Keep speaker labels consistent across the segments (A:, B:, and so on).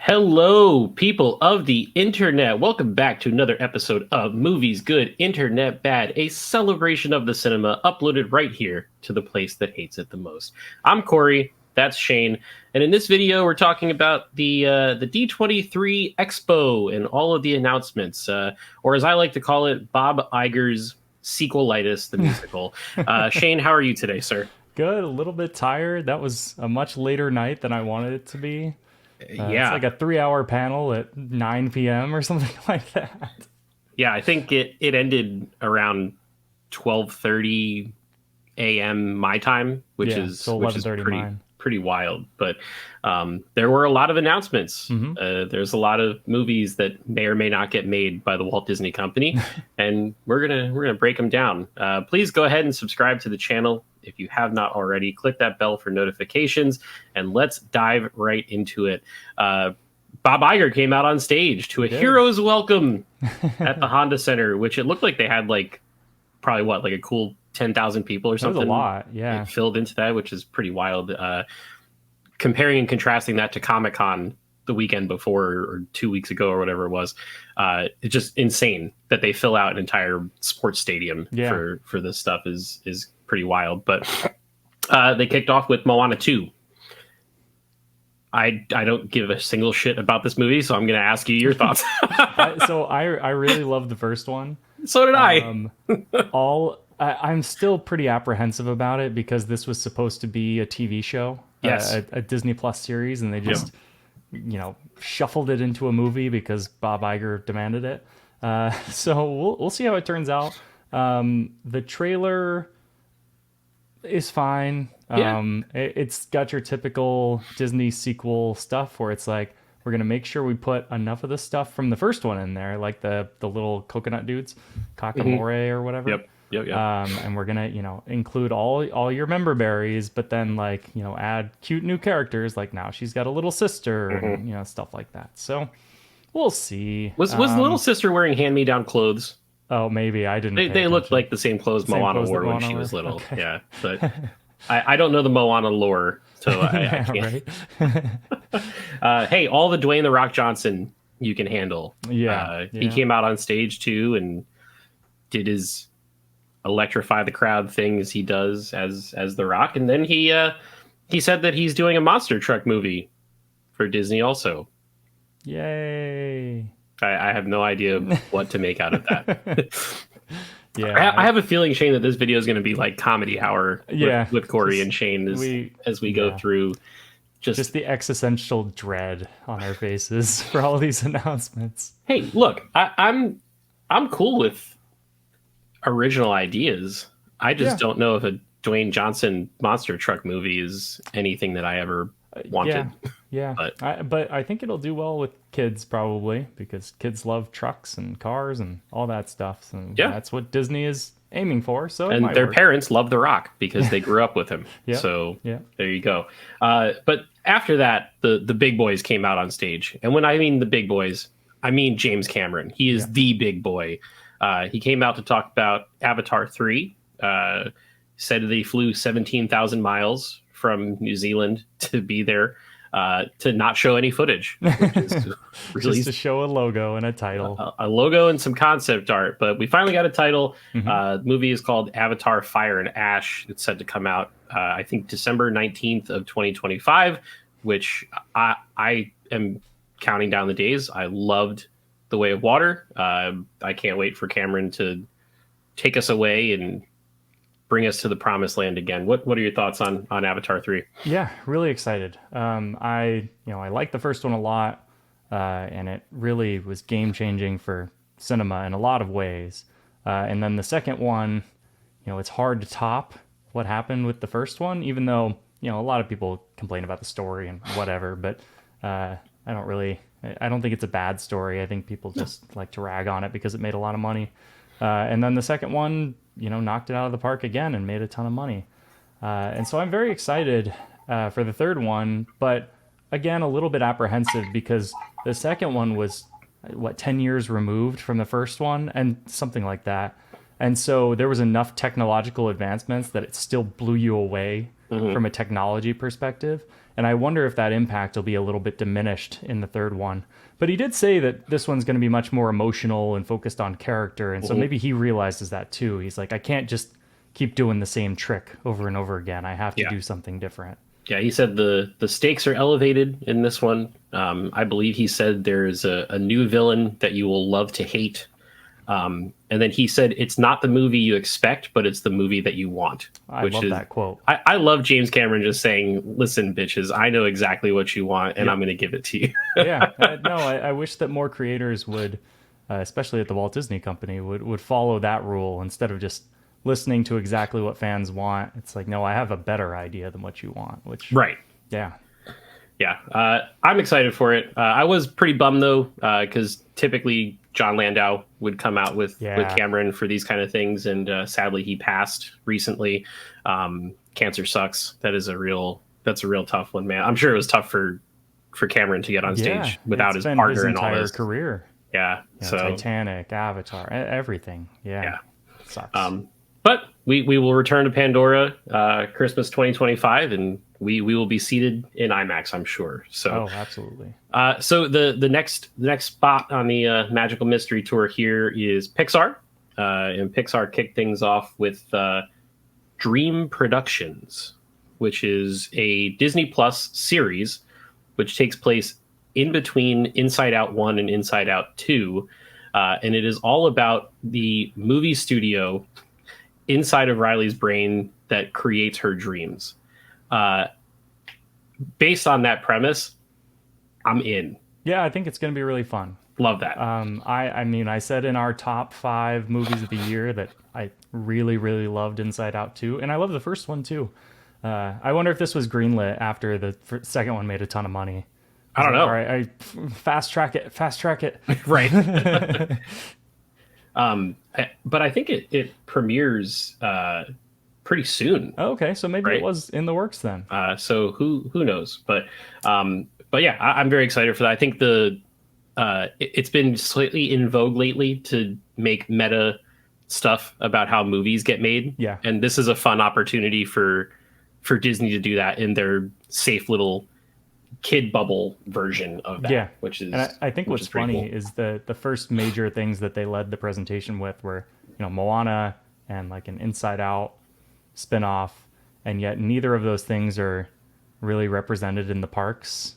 A: Hello, people of the internet. Welcome back to another episode of Movies Good, Internet Bad, a celebration of the cinema uploaded right here to the place that hates it the most. I'm Corey, that's Shane, and in this video we're talking about the D23 Expo and all of the announcements, or as I like to call it, Bob Iger's sequelitis, the musical. Shane, how are you today, sir?
B: Good, a little bit tired. That was a much later night than I wanted it to be. It's
A: Yeah.
B: like a 3-hour panel at 9 p.m. or something like that.
A: Yeah, I think it ended around 12:30 a.m. my time, which
B: Yeah,
A: is
B: so
A: which is
B: 11:30 mine.
A: pretty wild. But there were a lot of announcements. There's a lot of movies that may or may not get made by the Walt Disney Company, and we're gonna break them down. Please go ahead and subscribe to the channel if you have not already. Click that bell for notifications, and let's dive right into it. Bob Iger came out on stage to a hero's welcome at the Honda Center, which it looked like they had probably like a cool 10,000 people or
B: That was
A: something.
B: a lot, yeah.
A: Filled into that, which is pretty wild. Comparing and contrasting that to Comic-Con the weekend before or 2 weeks ago or whatever it was, it's just insane that they fill out an entire sports stadium for this stuff is pretty wild. But they kicked off with Moana 2. I don't give a single shit about this movie, so I'm going to ask you your thoughts.
B: I really loved the first one.
A: So did I.
B: I'm still pretty apprehensive about it because this was supposed to be a TV show,
A: Yes.
B: a Disney Plus series, and they just shuffled it into a movie because Bob Iger demanded it. So we'll see how it turns out. The trailer is fine. It's got your typical Disney sequel stuff where it's like, we're going to make sure we put enough of the stuff from the first one in there, like the little coconut dudes, Kakamore or whatever.
A: Yep.
B: And we're going to, include all your member berries, but then add cute new characters. Like now she's got a little sister and, stuff like that. So we'll see.
A: Was the little sister wearing hand-me-down clothes?
B: Oh, maybe I didn't.
A: They looked like the same clothes Moana wore when she was little. Okay. Yeah, but I don't know the Moana lore, so I can't.
B: Right.
A: Hey, all the Dwayne the Rock Johnson you can handle. He came out on stage too and did his electrify the crowd things he does as the Rock, and then he said that he's doing a monster truck movie for Disney also.
B: Yay!
A: I have no idea what to make out of that.
B: Yeah,
A: I have a feeling, Shane, that this video is going to be like comedy hour with Cory and Shane as we go through just
B: the existential dread on our faces for all these announcements.
A: Hey, look, I'm cool with original ideas. I just don't know if a Dwayne Johnson monster truck movie is anything that I ever wanted.
B: Yeah. But I think it'll do well with kids probably because kids love trucks and cars and all that stuff. So that's what Disney is aiming for. So
A: and their parents love The Rock because they grew up with him. So there you go. But after that, the big boys came out on stage. And when I mean the big boys, I mean James Cameron. He is the big boy. He came out to talk about Avatar 3. Said that he flew 17,000 miles from New Zealand to be there to not show any footage. Which is really
B: just to show a logo and a title.
A: A logo and some concept art. But we finally got a title. The movie is called Avatar Fire and Ash. It's set to come out, I think, December 19th of 2025, which I am counting down the days. I loved The Way of Water. I can't wait for Cameron to take us away and bring us to the promised land again. What are your thoughts on Avatar 3?
B: Yeah, really excited. I like the first one a lot, and it really was game changing for cinema in a lot of ways. And then the second one, it's hard to top what happened with the first one, even though a lot of people complain about the story and whatever. But I don't think it's a bad story. I think people just like to rag on it because it made a lot of money. And then the second one, knocked it out of the park again and made a ton of money. And so I'm very excited for the third one, but again, a little bit apprehensive because the second one was, 10 years removed from the first one and something like that. And so there was enough technological advancements that it still blew you away from a technology perspective. And I wonder if that impact will be a little bit diminished in the third one. But he did say that this one's going to be much more emotional and focused on character. And so maybe he realizes that too. He's like, I can't just keep doing the same trick over and over again. I have to do something different.
A: Yeah, he said the stakes are elevated in this one. I believe he said there's a new villain that you will love to hate. And then he said, it's not the movie you expect, but it's the movie that you want.
B: I love that quote.
A: I love James Cameron just saying, listen, bitches, I know exactly what you want, and I'm going to give it to you.
B: Yeah. I wish that more creators would, especially at the Walt Disney Company, would follow that rule instead of just listening to exactly what fans want. It's like, no, I have a better idea than what you want. Which
A: right.
B: Yeah.
A: Yeah. I'm excited for it. I was pretty bummed, though, because typically John Landau would come out with Cameron for these kind of things, and sadly he passed recently. Cancer sucks. That's a real tough one, man. I'm sure it was tough for Cameron to get on stage without his partner and all this
B: career.
A: Yeah,
B: so Titanic, Avatar, everything. Yeah. Sucks.
A: But we will return to Pandora Christmas 2025, and we will be seated in IMAX, I'm sure. So
B: absolutely.
A: So the next spot on the Magical Mystery Tour here is Pixar, and Pixar kicked things off with Dream Productions, which is a Disney Plus series which takes place in between Inside Out 1 and Inside Out 2, and it is all about the movie studio inside of Riley's brain that creates her dreams. Based on that premise, I'm in.
B: Yeah, I think it's going to be really fun.
A: Love that.
B: I mean, I said in our top 5 movies of the year that I really, really loved Inside Out 2, and I love the first one too. I wonder if this was greenlit after the second one made a ton of money.
A: I don't know.
B: All right, fast track it.
A: Right. But I think it premieres pretty soon.
B: Oh, okay, so maybe it was in the works then.
A: So who knows? But yeah, I'm very excited for that. I think it's been slightly in vogue lately to make meta stuff about how movies get made.
B: Yeah,
A: and this is a fun opportunity for Disney to do that in their safe little kid bubble version of that. Yeah, which is,
B: and I think what's funny cool. is the first major things that they led the presentation with were, Moana and like an Inside Out spinoff, and yet neither of those things are really represented in the parks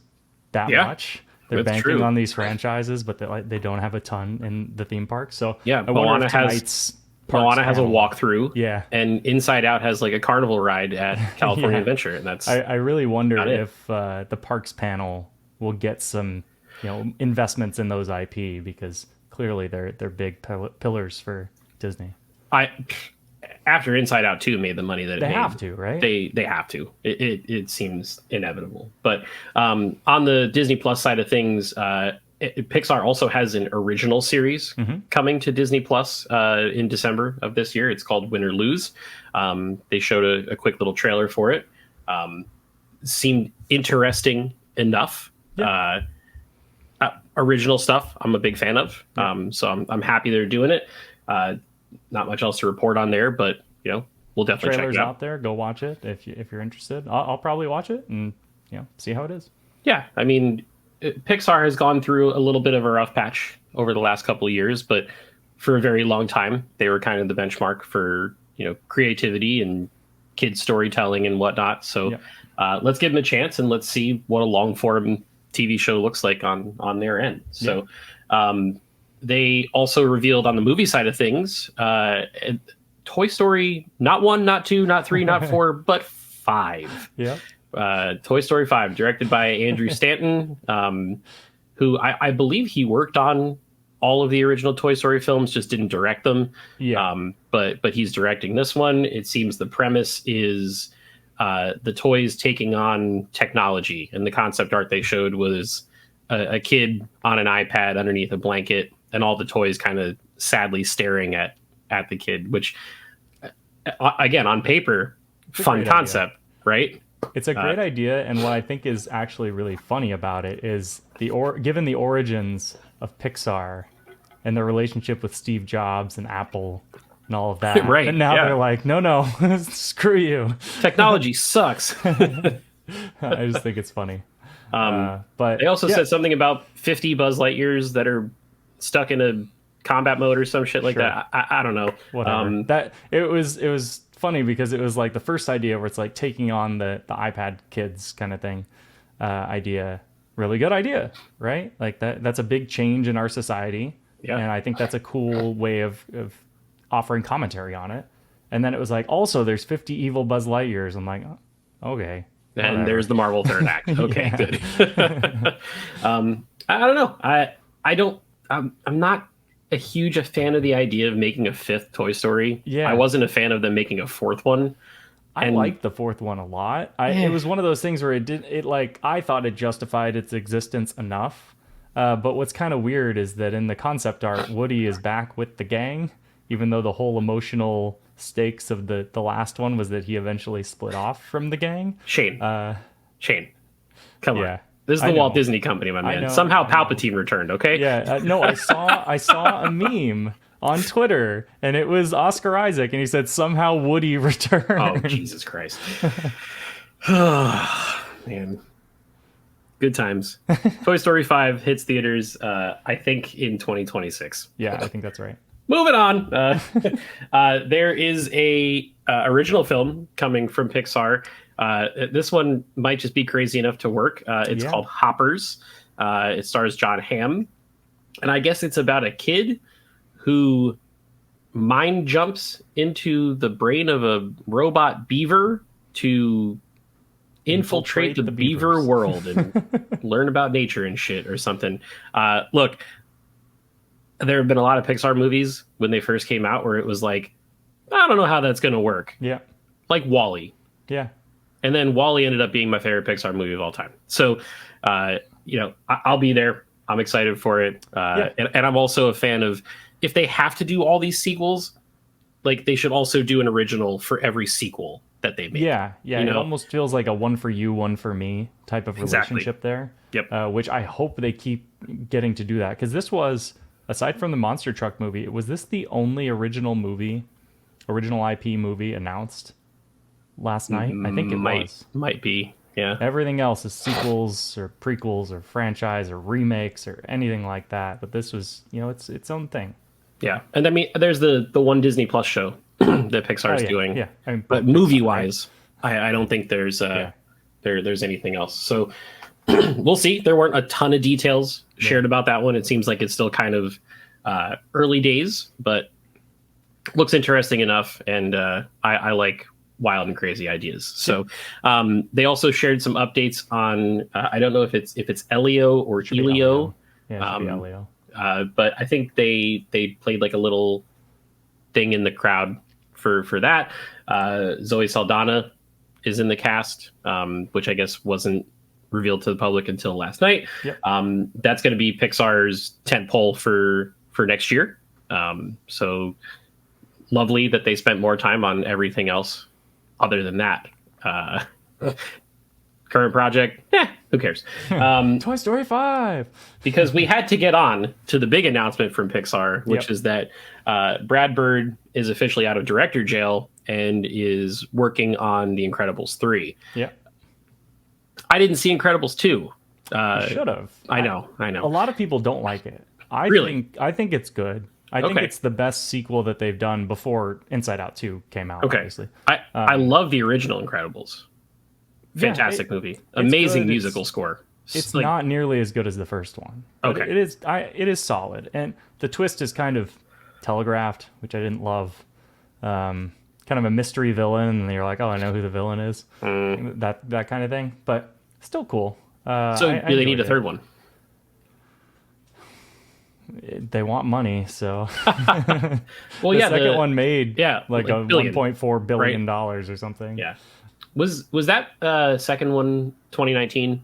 B: that much. They're banking on these franchises, but they don't have a ton in the theme park. So
A: Moana has a walkthrough. Yeah, and Inside Out has like a carnival ride at California Adventure, and that's.
B: I really wonder if the parks panel will get some, investments in those IP, because clearly they're big pillars for Disney.
A: After Inside Out 2 made the money that it made,
B: they have to, right?
A: They have to. It seems inevitable. But on the Disney Plus side of things, Pixar also has an original series coming to Disney Plus in December of this year. It's called Win or Lose. They showed a quick little trailer for it. Seemed interesting enough. Yeah. Original stuff I'm a big fan of. So I'm happy they're doing it. Not much else to report on there, but we'll definitely check it out.
B: Out there. Go watch it if you're interested. I'll probably watch it and see how it is.
A: Yeah, I mean, Pixar has gone through a little bit of a rough patch over the last couple of years, but for a very long time they were kind of the benchmark for creativity and kids storytelling and whatnot. So let's give them a chance and let's see what a long form TV show looks like on their end. So. They also revealed on the movie side of things, Toy Story, not 1, not 2, not 3, not 4, but 5.
B: Yeah.
A: Toy Story 5, directed by Andrew Stanton, who I believe he worked on all of the original Toy Story films, just didn't direct them. Yeah. But he's directing this one. It seems the premise is the toys taking on technology, and the concept art they showed was a kid on an iPad underneath a blanket, and all the toys kind of sadly staring at the kid, which, again, on paper, fun concept, right?
B: It's a great idea, and what I think is actually really funny about it is given the origins of Pixar and the relationship with Steve Jobs and Apple and all of that.
A: Right.
B: And now they're like, no, screw you.
A: Technology sucks.
B: I just think it's funny.
A: They
B: But
A: also
B: yeah,
A: said something about 50 Buzz Lightyears that are stuck in a combat mode or some shit like
B: sure,
A: that. I don't know.
B: whatever. That it was funny because it was like the first idea where it's like taking on the iPad kids kind of thing idea. Really good idea, right? Like that's a big change in our society,
A: Yeah.
B: and I think that's a cool way of offering commentary on it. And then it was like, also there's 50 evil Buzz Lightyears. I'm like, oh, okay,
A: And
B: whatever.
A: there's the Marvel third act. Okay,
B: Yeah,
A: good. I don't know. I don't. I'm not a huge fan of the idea of making a fifth Toy Story. I
B: yeah.
A: wasn't a fan of them making a fourth one.
B: I
A: And
B: liked the fourth one a lot. It
A: eh,
B: was one of those things where it like I thought it justified its existence enough. But what's kind of weird is that in the concept art, Woody is back with the gang, even though the whole emotional stakes of the last one was that he eventually split off from the gang.
A: Shane, Shane, come on.
B: Yeah,
A: This is
B: I
A: the Walt
B: know,
A: Disney Company, my
B: I
A: man.
B: know,
A: Somehow
B: I know.
A: Palpatine returned. Okay.
B: Yeah, no, I saw a meme on Twitter, and it was Oscar Isaac, and he said somehow Woody
A: Oh
B: returned.
A: Jesus Christ. Man, good times. Toy Story 5 hits theaters, I think, in 2026.
B: Yeah, I think that's right.
A: Moving on, there is a original film coming from Pixar. This one might just be crazy enough to work. It's
B: Yeah.
A: called Hoppers. It stars John Hamm, and I guess it's about a kid who mind jumps into the brain of a robot beaver to infiltrate the
B: the
A: beaver
B: beavers.
A: world and learn about nature and shit or something. Look, there have been a lot of Pixar movies when they first came out where it was like, I don't know how that's going to work.
B: Yeah,
A: Like Wall-E.
B: yeah.
A: And then Wall-E ended up being my favorite Pixar movie of all time. So, I'll be there. I'm excited for it. And I'm also a fan of, if they have to do all these sequels, like they should also do an original for every sequel that they make.
B: Yeah, yeah.
A: You
B: It
A: know?
B: almost feels like a one for you, one for me type of
A: Exactly.
B: relationship there.
A: Yep.
B: Which I hope they keep getting to do that, because this was, aside from the Monster Truck movie, was this the only original IP movie announced last night? I think it was.
A: Might be. Yeah.
B: Everything else is sequels or prequels or franchise or remakes or anything like that. But this was, it's its own thing.
A: Yeah. And I mean, there's the one Disney Plus show that Pixar's
B: Oh, yeah,
A: doing.
B: yeah. I mean,
A: But
B: Pixar,
A: movie
B: right?
A: wise, I don't think there's
B: Yeah.
A: there's anything else. So we'll see. There weren't a ton of details shared about that one. It seems like it's still kind of early days, but looks interesting enough. And I like wild and crazy ideas. So they also shared some updates on I don't know if it's Elio or
B: Should be
A: Elio.
B: Elio. Yeah, it should be Elio.
A: But I think they played like a little thing in the crowd for that. Zoe Saldana is in the cast, which I guess wasn't revealed to the public until last night.
B: Yep.
A: That's going to be Pixar's tentpole for next year. So lovely that they spent more time on everything else other than that. Current project, who cares?
B: Toy Story 5.
A: Because we had to get on to the big announcement from Pixar, which is that Brad Bird is officially out of director jail and is working on The Incredibles 3.
B: Yeah.
A: I didn't see Incredibles 2.
B: Should have.
A: I know.
B: A lot of people don't like it.
A: Really?
B: I think it's good. I think
A: Okay.
B: it's the best sequel that they've done before Inside Out 2 came out,
A: Okay.
B: obviously.
A: I love the original Incredibles.
B: Yeah,
A: Fantastic movie. Amazing
B: good.
A: musical score.
B: It's
A: like,
B: not nearly as good as the first one. But
A: Okay.
B: it is solid. And the twist is kind of telegraphed, which I didn't love. Kind of a mystery villain, and you're like, oh, I know who the villain is. That kind of thing. But still cool.
A: So
B: I
A: do they need
B: enjoyed
A: a third one?
B: They want money, so
A: Well,
B: the
A: yeah,
B: second one made like a
A: billion,
B: $1.4 billion
A: right?
B: dollars or something.
A: Yeah. Was that second one 2019?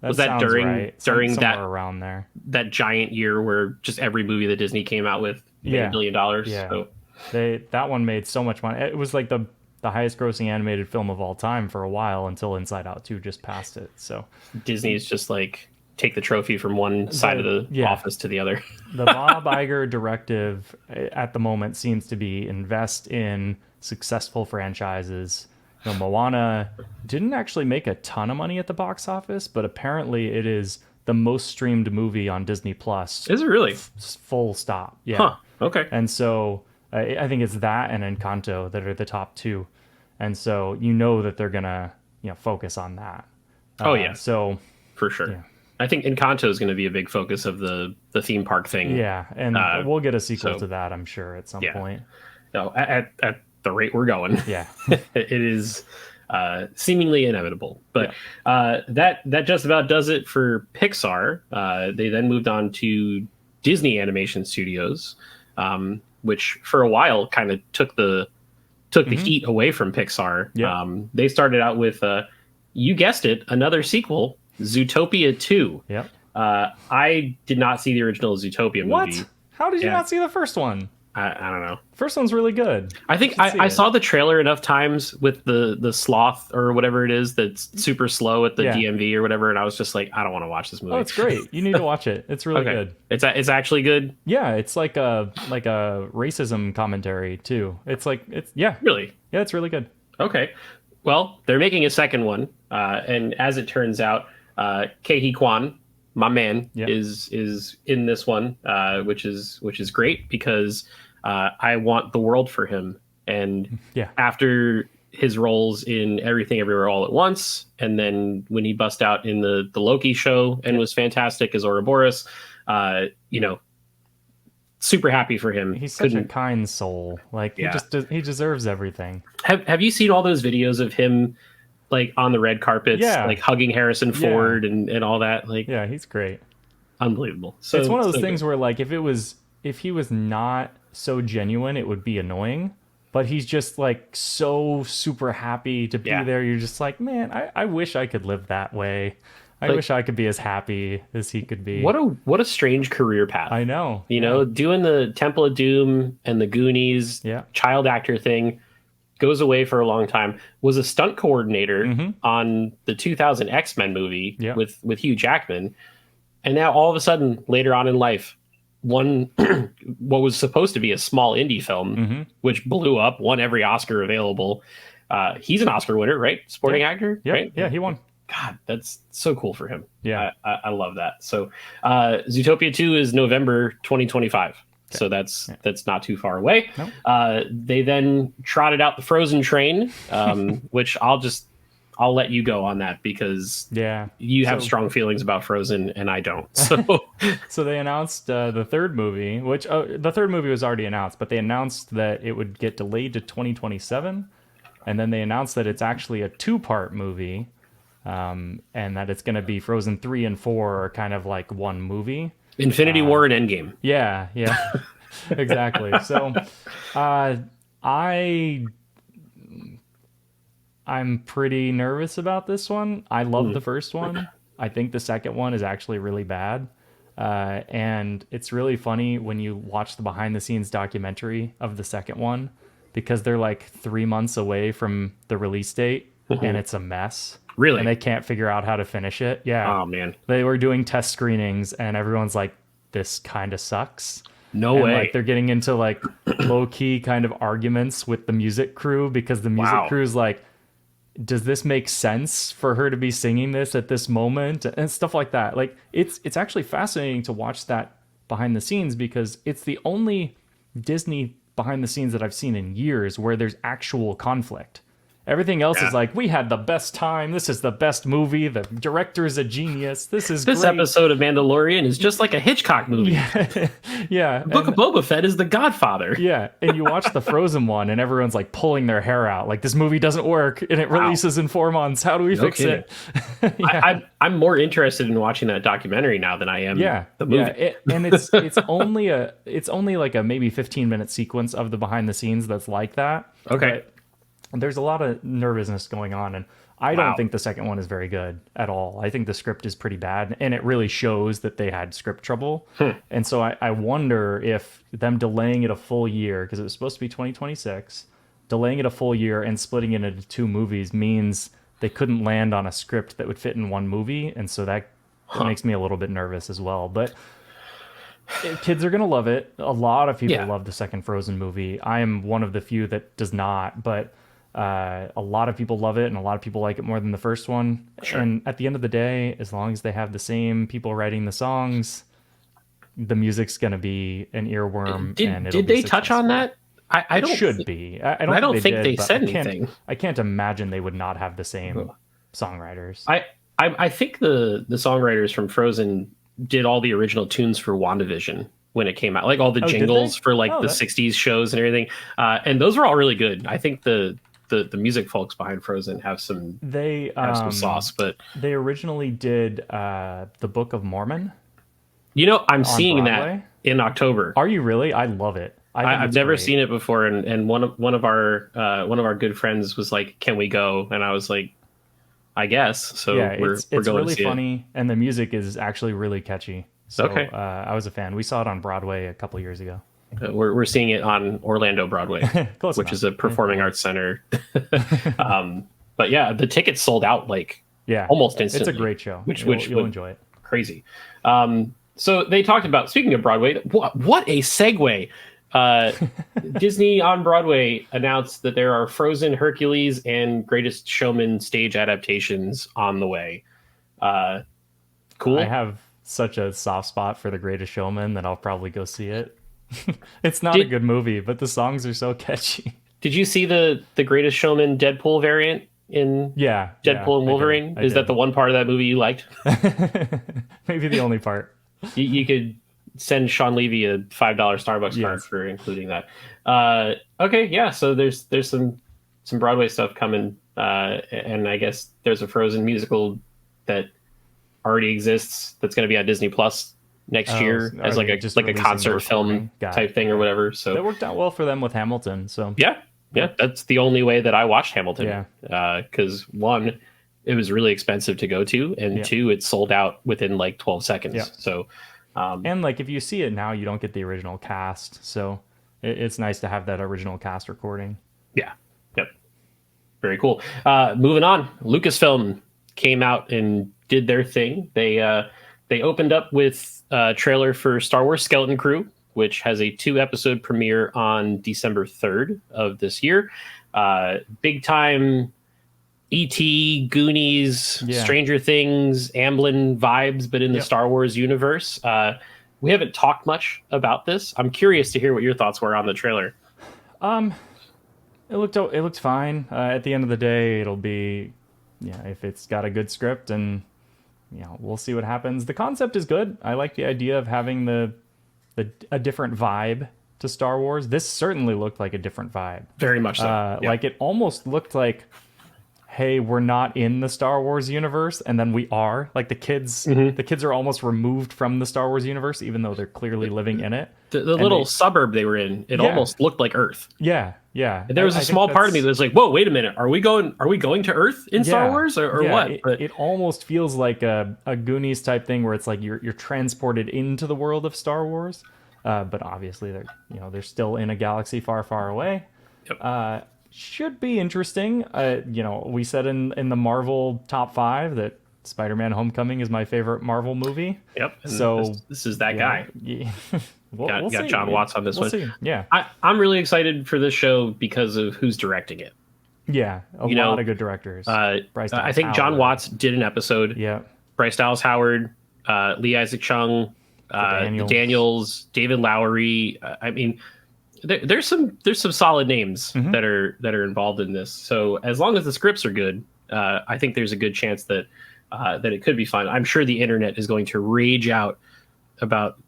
A: Was that
B: sounds
A: during
B: right.
A: during
B: Somewhere
A: that
B: around there?
A: that giant year where just every movie that Disney came out with made
B: Yeah.
A: $1 billion?
B: Yeah.
A: So,
B: That one made so much money. It was like the highest grossing animated film of all time for a while until Inside Out 2 just passed it. So
A: Disney's just like take the trophy from one side of the office to the other.
B: the Bob Iger directive at the moment seems to be invest in successful franchises Moana didn't actually make a ton of money at the box office, but apparently it is the most streamed movie on Disney Plus.
A: Is it really?
B: Full stop. Yeah.
A: Huh. Okay.
B: And so I think it's that and Encanto that are the top two. And so you know that they're gonna focus on that.
A: Oh yeah.
B: So
A: for sure.
B: Yeah.
A: I think Encanto is going to be a big focus of the theme park thing.
B: Yeah, and we'll get a sequel to that, I'm sure, at some point.
A: No, at the rate we're going,
B: yeah,
A: it is seemingly inevitable. But that just about does it for Pixar. They then moved on to Disney Animation Studios, which for a while kind of took the heat away from Pixar.
B: Yeah.
A: They started out with, you guessed it, another sequel, Zootopia 2.
B: Yep.
A: I did not see the original Zootopia movie.
B: What? How did you not see the first one?
A: I don't know.
B: First one's really good.
A: I think I saw the trailer enough times with the sloth or whatever it is that's super slow at the DMV or whatever, and I was just like, I don't want to watch this movie.
B: Oh, it's great. You need to watch it. It's really good.
A: It's actually good.
B: Yeah, it's like a racism commentary too. Really. Yeah, it's really good.
A: Okay. Well, they're making a second one, and as it turns out, Ke Kwan, my man, is in this one, which is great because I want the world for him. And after his roles in Everything Everywhere All at Once, and then when he bust out in the Loki show and was fantastic as Ouroboros, super happy for him.
B: He's such a kind soul. Like he deserves everything.
A: Have you seen all those videos of him like on the red carpets, like hugging Harrison Ford and all that? Like,
B: yeah, he's great.
A: Unbelievable. So
B: it's one of those things where like if he was not so genuine, it would be annoying. But he's just like so super happy to be there. You're just like, man, I wish I could live that way. I wish I could be as happy as he could be.
A: What a strange career path.
B: I know.
A: You know, doing the Temple of Doom and the Goonies child actor thing, goes away for a long time, was a stunt coordinator on the 2000 X-Men movie with Hugh Jackman. And now all of a sudden, later on in life, won what was supposed to be a small indie film, which blew up, won every Oscar available. He's an Oscar winner, right? Supporting actor, right?
B: Yeah, he won.
A: God, that's so cool for him.
B: Yeah.
A: I love that. So Zootopia 2 is November 2025. Okay. So that's not too far away. Nope. They then trotted out the Frozen train, which I'll let you go on that because you have strong feelings about Frozen and I don't. So
B: so they announced the third movie, which the third movie was already announced, but they announced that it would get delayed to 2027. And then they announced that it's actually a 2-part movie. And that it's going to be Frozen 3 and 4 are kind of like one movie.
A: Infinity War and Endgame.
B: Yeah, exactly. So I'm pretty nervous about this one. I love the first one. I think the second one is actually really bad. And it's really funny when you watch the behind-the-scenes documentary of the second one because they're like 3 months away from the release date, and it's a mess.
A: Really?
B: And they can't figure out how to finish it. Yeah.
A: Oh, man.
B: They were doing test screenings, and everyone's like, this kind of sucks.
A: No way.
B: Like, they're getting into, like, low-key kind of arguments with the music crew because the music crew's like, does this make sense for her to be singing this at this moment? And stuff like that. Like, it's actually fascinating to watch that behind the scenes because it's the only Disney behind the scenes that I've seen in years where there's actual conflict. Everything else is like, we had the best time. This is the best movie. The director is a genius. This great.
A: Episode of Mandalorian is just like a Hitchcock movie.
B: Yeah.
A: Book of Boba Fett is The Godfather.
B: Yeah, and you watch the Frozen one, and everyone's like pulling their hair out. Like, this movie doesn't work, and it releases in 4 months. How do we fix it?
A: I'm more interested in watching that documentary now than I am the movie.
B: Yeah, and it's only like a maybe 15-minute sequence of the behind the scenes that's like that.
A: Okay.
B: But there's a lot of nervousness going on, and I don't think the second one is very good at all. I think the script is pretty bad, and it really shows that they had script trouble. And so I wonder if them delaying it a full year, because it was supposed to be 2026, delaying it a full year and splitting it into 2 movies means they couldn't land on a script that would fit in one movie, and so that makes me a little bit nervous as well. But kids are going to love it. A lot of people love the second Frozen movie. I am one of the few that does not, but A lot of people love it, and a lot of people like it more than the first one.
A: Sure.
B: And at the end of the day, as long as they have the same people writing the songs, the music's going to be an earworm, and it'll
A: Did
B: be
A: they touch on
B: successful.
A: that? I
B: It
A: don't.
B: should be. I don't
A: I
B: think
A: don't
B: they
A: think
B: did,
A: they
B: but
A: said anything.
B: I can't imagine they would not have the same songwriters.
A: I think the songwriters from Frozen did all the original tunes for WandaVision when it came out, like all the
B: Oh, did
A: jingles
B: they?
A: for like
B: Oh,
A: the
B: that,
A: '60s shows and everything, and those were all really good. I think the music folks behind Frozen
B: they
A: have some sauce, but
B: they originally did the Book of Mormon
A: I'm
B: on
A: seeing
B: Broadway.
A: that in October.
B: Are you really? I love it. I think
A: I've
B: it's
A: never
B: great.
A: seen it before, and one of our good friends was like, "Can we go?" And I was like, "I guess." So
B: Yeah,
A: we're
B: it's
A: going
B: really
A: to see
B: funny, and the music is actually really catchy. So
A: Okay.
B: I was a fan. We saw it on Broadway a couple years ago.
A: it. We're seeing it on Orlando Broadway,
B: Close
A: which
B: enough.
A: is a performing arts center. But yeah, the tickets sold out like
B: Yeah,
A: almost
B: it's
A: instantly.
B: a great show.
A: Which
B: You'll
A: would
B: enjoy it.
A: crazy. So they talked about, speaking of Broadway, what a segue. Uh, Disney on Broadway announced that there are Frozen, Hercules, and Greatest Showman stage adaptations on the way. Cool.
B: I have such a soft spot for The Greatest Showman that I'll probably go see it. It's not a
A: Did
B: good movie, but the songs are so catchy.
A: Did you see the Greatest Showman Deadpool variant in
B: Yeah,
A: Deadpool and Wolverine?
B: I
A: Is that
B: did.
A: the one part of that movie you liked?
B: Maybe the only part.
A: You could send Sean Levy a $5 Starbucks card
B: Yes.
A: for including that. Okay, yeah. So there's some Broadway stuff coming, and I guess there's a Frozen musical that already exists that's going to be on Disney Plus next
B: Oh,
A: year
B: are
A: as like
B: they
A: a
B: just
A: like a
B: releasing the
A: concert film
B: recording? Got
A: type
B: it.
A: thing or whatever.
B: That
A: So
B: worked out well for them with Hamilton. So
A: yeah, that's the only way that I watched Hamilton.
B: Yeah.
A: Because one, it was really expensive to go to, and
B: Yeah.
A: two, it sold out within like 12 seconds.
B: Yeah.
A: So
B: and like if you see it now, you don't get the original cast. So it's nice to have that original cast recording.
A: yeah, yep, very cool. Moving on, Lucasfilm came out and did their thing. They opened up with a trailer for Star Wars Skeleton Crew, which has a 2-episode premiere on December 3rd of this year. Big time E.T., Goonies,
B: Yeah.
A: Stranger Things, Amblin vibes, but in the
B: Yep.
A: Star Wars universe. We haven't talked much about this. I'm curious to hear what your thoughts were on the trailer.
B: It looked fine. At the end of the day, it'll be, if it's got a good script, and we'll see what happens. The concept is good. I like the idea of having a different vibe to Star Wars. This certainly looked like a different vibe.
A: Very much so. Yeah.
B: Like it almost looked like, hey, we're not in the Star Wars universe, and then we are. Like the kids are almost removed from the Star Wars universe, even though they're clearly living in it.
A: The little suburb they were in, it
B: Yeah.
A: almost looked like Earth.
B: Yeah.
A: And there was a small part of me that was like, "Whoa, wait a minute! Are we going to Earth in Star Wars or what?"
B: It almost feels like a Goonies type thing where it's like you're transported into the world of Star Wars, but obviously they're still in a galaxy far, far away.
A: Yep.
B: Should be interesting. We said in the Marvel top 5 that Spider-Man: Homecoming is my favorite Marvel movie.
A: Yep. And
B: So
A: this is that guy.
B: Yeah. We'll
A: Got
B: see.
A: John Watts on this
B: We'll
A: one.
B: see. Yeah.
A: I'm really excited for this show because of who's directing it.
B: Yeah. A lot of good directors. Bryce
A: I
B: Dallas
A: think John
B: Howard.
A: Watts did an episode.
B: Yeah.
A: Bryce Dallas Howard, Lee Isaac Chung, the Daniels, David Lowery. I mean, there's some solid names that are involved in this. So as long as the scripts are good, I think there's a good chance that it could be fun. I'm sure the internet is going to rage out about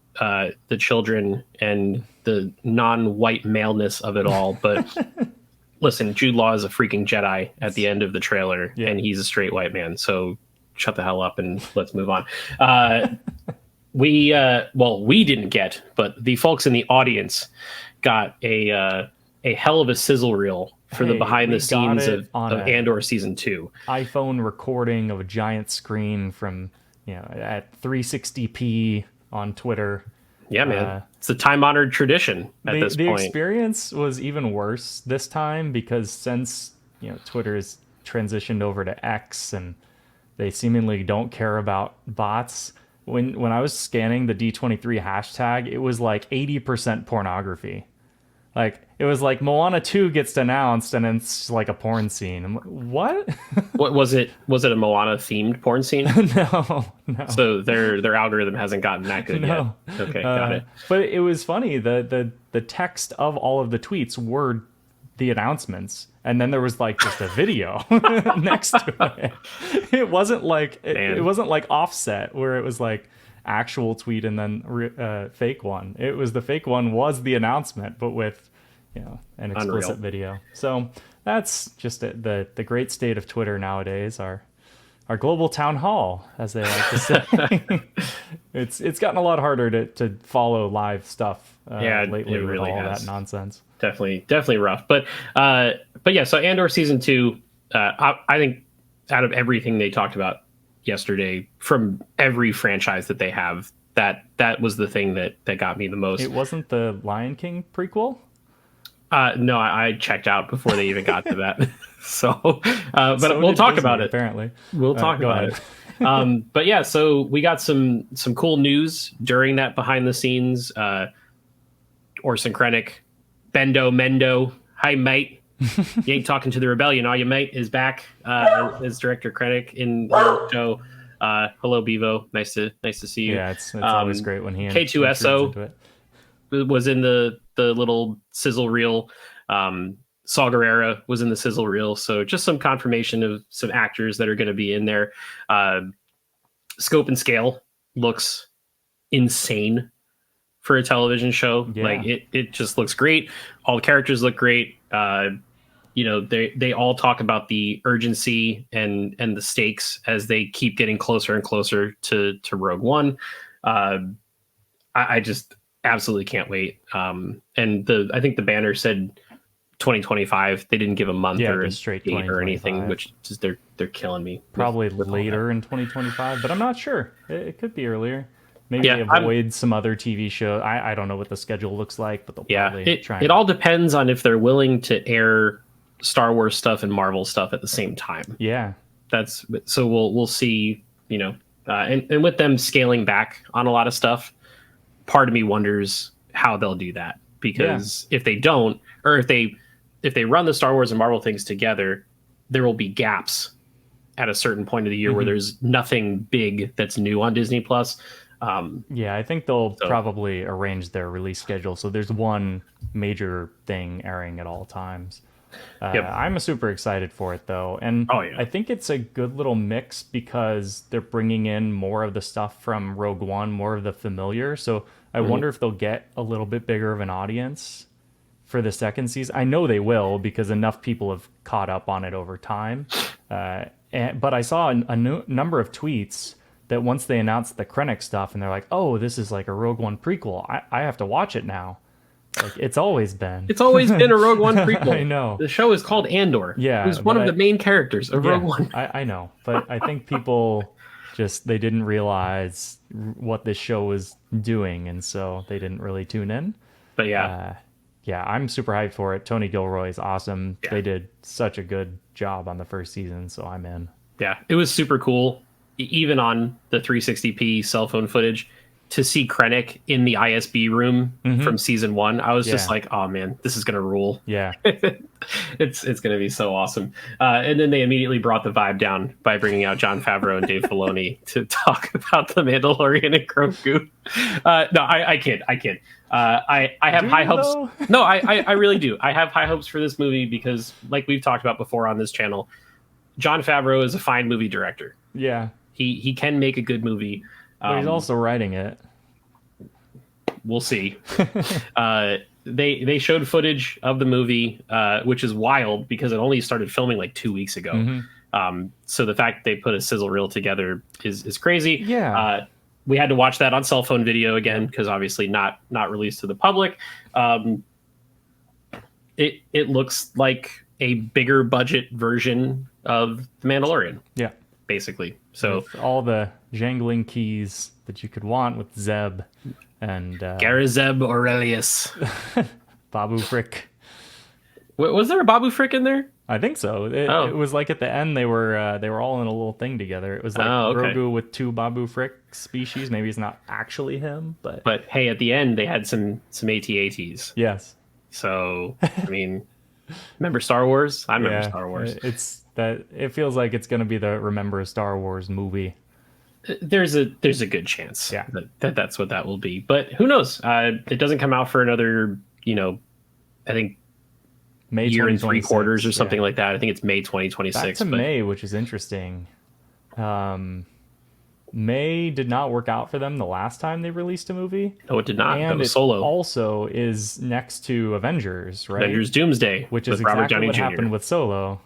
A: the children and the non-white maleness of it all. But listen, Jude Law is a freaking Jedi at the end of the trailer, and he's a straight white man. So shut the hell up and let's move on. We didn't get, but the folks in the audience got a hell of a sizzle reel for the behind the scenes of Andor season 2.
B: iPhone recording of a giant screen from at 360p on Twitter.
A: Yeah, man. It's a time-honored tradition at this point.
B: The experience was even worse this time because since Twitter's transitioned over to X and they seemingly don't care about bots. When I was scanning the D23 hashtag, it was like 80% pornography. Like it was like Moana 2 gets announced and it's like a porn scene. I'm like, what?
A: What was it? Was it a Moana themed porn scene?
B: No.
A: So their algorithm hasn't gotten that good
B: No.
A: yet. Okay, got it.
B: But it was funny. The text of all of the tweets were the announcements, and then there was like just a video next to it. It wasn't like it wasn't like offset where it was like actual tweet and then fake one. It was the fake one was the announcement, but with an explicit video. So that's just the great state of Twitter nowadays. Our global town hall, as they like to say. It's gotten a lot harder to follow live stuff lately
A: it really
B: with all
A: has.
B: that nonsense.
A: Definitely rough. But yeah, so Andor season 2, I think out of everything they talked about yesterday, from every franchise that they have, that was the thing that got me the most.
B: It wasn't the Lion King prequel?
A: No, I checked out before they even got to that. So, but
B: So
A: we'll
B: did
A: talk
B: Disney,
A: about it.
B: Apparently,
A: We'll talk about it. But yeah, so we got some cool news during that behind the scenes. Orson Krennic, Bendo Mendo, hi mate. You ain't talking to the rebellion, are you, mate? Is back as director Krennic in the show. Hello, Bevo. Nice to see you.
B: Yeah, it's always great when he
A: K2SO was in the little sizzle reel. Saw Gerrera was in the sizzle reel. So just some confirmation of some actors that are going to be in there. Scope and scale looks insane for a television show.
B: Yeah.
A: Like it just looks great. All the characters look great. They all talk about the urgency and the stakes as they keep getting closer and closer to Rogue One. I just absolutely can't wait. And I think the banner said 2025. They didn't give a month or a
B: straight
A: date or anything, which is they're killing me.
B: Probably later in 2025, but I'm not sure. It could be earlier. Maybe they avoid some other TV show. I don't know what the schedule looks like, but they'll probably try.
A: It all depends on if they're willing to air Star Wars stuff and Marvel stuff at the same time.
B: Yeah,
A: so we'll see. And with them scaling back on a lot of stuff, part of me wonders how they'll do that, because if they don't, or if they run the Star Wars and Marvel things together, there will be gaps at a certain point of the year where there's nothing big that's new on Disney Plus.
B: I think they'll probably arrange their release schedule so there's one major thing airing at all times. I'm super excited for it though, and I think it's a good little mix because they're bringing in more of the stuff from Rogue One, more of the familiar. So I wonder if they'll get a little bit bigger of an audience for the second season. I know they will because enough people have caught up on it over time. But I saw a number of tweets that once they announced the Krennic stuff and they're like, oh, this is like a Rogue One prequel. I have to watch it now. Like it's always been.
A: It's always been a Rogue One prequel.
B: I know.
A: The show is called Andor.
B: Yeah.
A: Who's one of the main characters of Rogue One.
B: I know. But I think people they didn't realize what this show was doing, and so they didn't really tune in.
A: But yeah,
B: I'm super hyped for it. Tony Gilroy is awesome.
A: Yeah.
B: They did such a good job on the first season, so I'm in.
A: Yeah, it was super cool, even on the 360p cell phone footage, to see Krennic in the ISB room from season 1. I was just like, oh man, this is gonna rule.
B: Yeah.
A: It's gonna be so awesome. And then they immediately brought the vibe down by bringing out Jon Favreau and Dave Filoni to talk about the Mandalorian and Grogu. No, I kid. I have high hopes. No, I really do. I have high hopes for this movie because, like we've talked about before on this channel, Jon Favreau is a fine movie director.
B: Yeah.
A: He can make a good movie.
B: But he's also writing it.
A: We'll see. They showed footage of the movie, which is wild because it only started filming like 2 weeks ago. So the fact they put a sizzle reel together is crazy.
B: Yeah.
A: We had to watch that on cell phone video again because obviously not released to the public. It looks like a bigger budget version of The Mandalorian.
B: Yeah.
A: Basically. So
B: with all the jangling keys that you could want with Zeb and
A: Garazeb Aurelius.
B: Babu Frick.
A: Was there a Babu Frick in there?
B: I think so. It was like at the end they were all in a little thing together. It was like Grogu with 2 Babu Frick species. Maybe it's not actually him, but
A: hey, at the end they had some AT-ATs.
B: Yes.
A: So, I mean, remember Star Wars? I remember
B: Yeah,
A: Star Wars.
B: it's that it feels like it's going to be the Remember Star Wars movie.
A: There's a good chance
B: Yeah.
A: that's what that will be. But who knows? It doesn't come out for another, I think
B: May
A: year and three
B: 2026.
A: quarters or something
B: Yeah.
A: like that. I think it's May
B: Back
A: 2026.
B: to
A: But
B: May, which is interesting. May did not work out for them the last time they released a movie,
A: no, it did not. That
B: and
A: was
B: it
A: Solo.
B: also is next to Avengers, right?
A: Avengers Doomsday,
B: Which
A: with
B: is
A: Robert
B: exactly
A: Downey
B: what
A: Jr.
B: happened with Solo.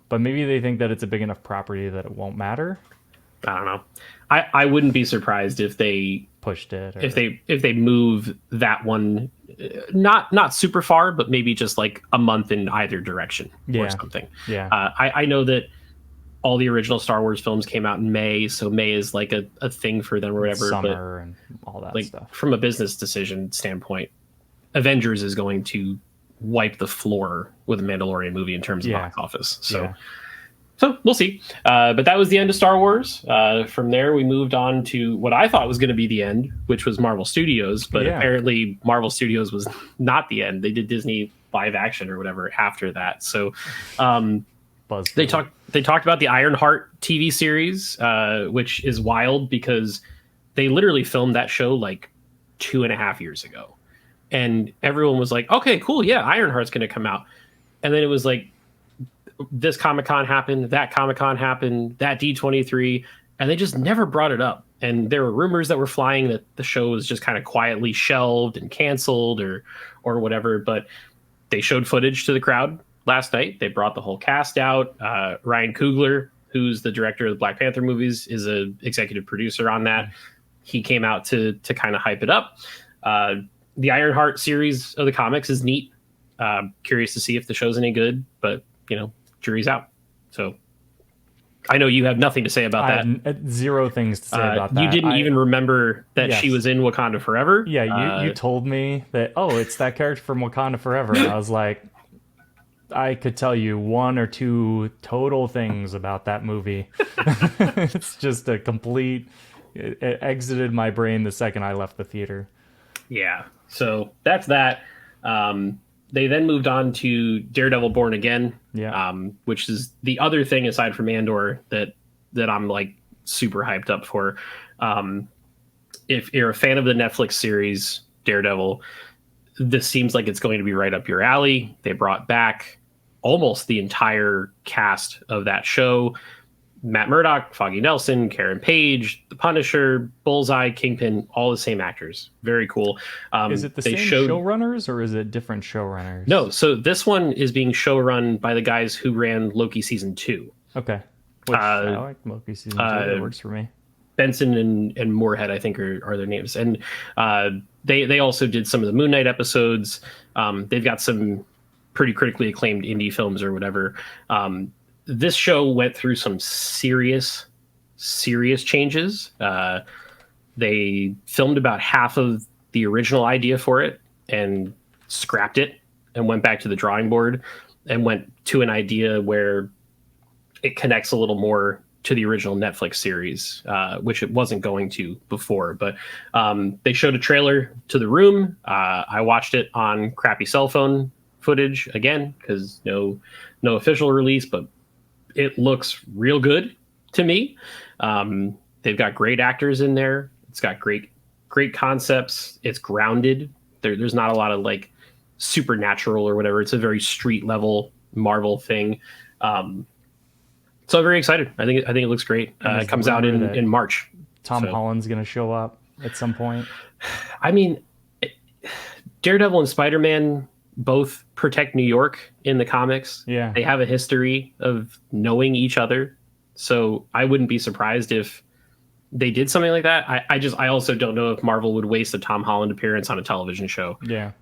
B: But maybe they think that it's a big enough property that it won't matter.
A: I don't know. I wouldn't be surprised if they
B: Pushed it. Or...
A: if they move that one, not super far, but maybe just like a month in either direction or something.
B: Yeah.
A: I know that all the original Star Wars films came out in May, so May is like a thing for them or whatever.
B: Summer and all that
A: like,
B: stuff.
A: From a business decision standpoint, Avengers is going to wipe the floor with a Mandalorian movie in terms of box office. So we'll see. But that was the end of Star Wars. From there, we moved on to what I thought was going to be the end, which was Marvel Studios. But apparently, Marvel Studios was not the end. They did Disney live action or whatever after that. So they talked about the Ironheart TV series, which is wild because they literally filmed that show like 2.5 years ago. And everyone was like, okay, cool. Yeah, Ironheart's going to come out. And then it was like, this Comic-Con happened, that Comic-Con happened, that D23, and they just never brought it up. And there were rumors that were flying that the show was just kind of quietly shelved and canceled or whatever. But they showed footage to the crowd last night. They brought the whole cast out. Ryan Coogler, who's the director of the Black Panther movies, is an executive producer on that. He came out to kind of hype it up. The Ironheart series of the comics is neat. Curious to see if the show's any good, but jury's out. So I know you have nothing to say about that.
B: I have zero things to say about that.
A: You didn't even remember that she was in Wakanda Forever.
B: Yeah, you told me that, it's that character from Wakanda Forever. And I was like, I could tell you one or two total things about that movie. It's just a complete... It exited my brain the second I left the theater.
A: Yeah, so that's that. They then moved on to Daredevil Born Again, which is the other thing aside from Andor that I'm like super hyped up for. If you're a fan of the Netflix series Daredevil, this seems like it's going to be right up your alley. They brought back almost the entire cast of that show. Matt Murdock, Foggy Nelson, Karen Page, The Punisher, Bullseye, Kingpin, all the same actors. Very cool.
B: Is it the same showrunners or is it different showrunners?
A: No, so this one is being showrun by the guys who ran Loki Season 2.
B: Okay. Which, I like Loki Season 2. That works for me.
A: Benson and Moorhead, I think, are their names. And they also did some of the Moon Knight episodes. They've got some pretty critically acclaimed indie films or whatever. This show went through some serious changes. They filmed about half of the original idea for it and scrapped it and went back to the drawing board and went to an idea where it connects a little more to the original Netflix series, which it wasn't going to before. But they showed a trailer to The Room. I watched it on crappy cell phone footage again because no official release, but it looks real good to me. They've got great actors in there. It's got great concepts. It's grounded. There's not a lot of like supernatural or whatever. It's a very street level Marvel thing. So I'm very excited. I think it looks great. It comes out in March.
B: Tom Holland's going to show up at some point.
A: I mean, Daredevil and Spider-Man both protect New York in the comics.
B: Yeah.
A: They have a history of knowing each other. So I wouldn't be surprised if they did something like that. I also don't know if Marvel would waste a Tom Holland appearance on a television show.
B: Yeah.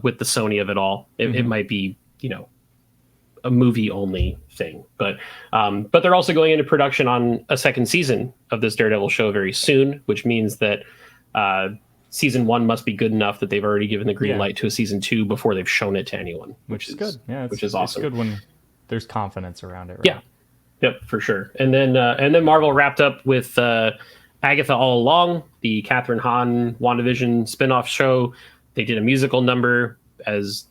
A: With the Sony of it all. It might be, a movie only thing. But they're also going into production on a second season of this Daredevil show very soon, which means that season 1 must be good enough that they've already given the green light to a season 2 before they've shown it to anyone, which is good. Yeah, which is awesome.
B: It's good when there's confidence around it. Right?
A: Yeah, yep, for sure. And then Marvel wrapped up with Agatha All Along, the Catherine Hahn WandaVision spinoff show. They did a musical number as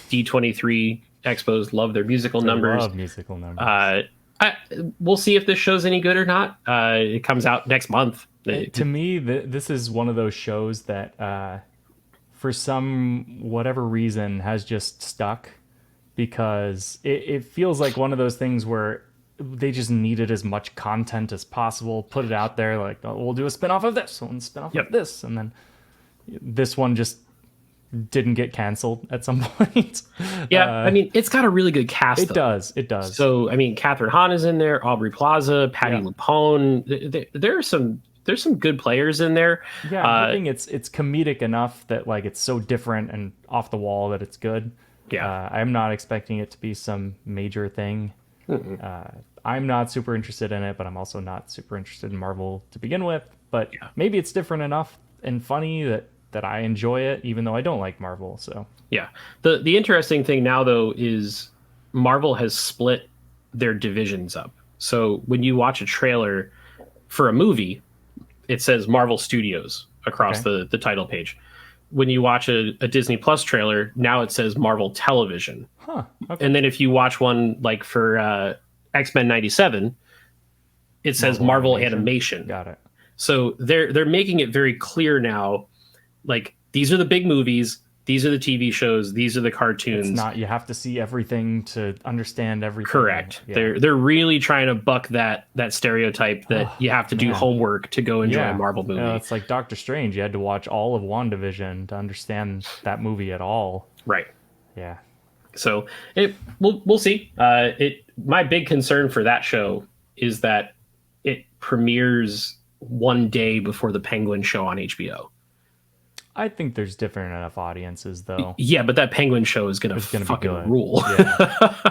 A: D23 expos love their musical
B: They
A: numbers.
B: love musical numbers.
A: We'll see if this show's any good or not. It comes out next month.
B: To me, this is one of those shows that, for some whatever reason, has just stuck because it feels like one of those things where they just needed as much content as possible, put it out there, like, oh, we'll do a spinoff of this, we'll spin-off of this, and then this one just didn't get canceled at some point.
A: Yeah, I mean, it's got a really good cast.
B: It does.
A: So, I mean, Catherine Hahn is in there, Aubrey Plaza, Patti LuPone. There's some good players in there.
B: Yeah, I think it's comedic enough that like it's so different and off the wall that it's good.
A: Yeah,
B: I'm not expecting it to be some major thing. I'm not super interested in it, but I'm also not super interested in Marvel to begin with. But maybe it's different enough and funny that I enjoy it, even though I don't like Marvel. So
A: yeah. The interesting thing now, though, is Marvel has split their divisions up. So when you watch a trailer for a movie, it says Marvel Studios across the title page. When you watch a Disney Plus trailer, now it says Marvel Television. And then if you watch one like for X-Men 97, it says Marvel Animation.
B: Got it.
A: So they're making it very clear now, like, these are the big movies, these are the TV shows, these are the cartoons.
B: It's not you have to see everything to understand everything.
A: Correct. Yeah. They're really trying to buck that stereotype that you have to do homework to go enjoy a Marvel movie.
B: It's like Doctor Strange. You had to watch all of WandaVision to understand that movie at all.
A: Right.
B: Yeah.
A: So we'll see. My big concern for that show is that it premieres one day before the Penguin show on HBO.
B: I think there's different enough audiences, though.
A: Yeah, but that Penguin show is gonna fucking rule.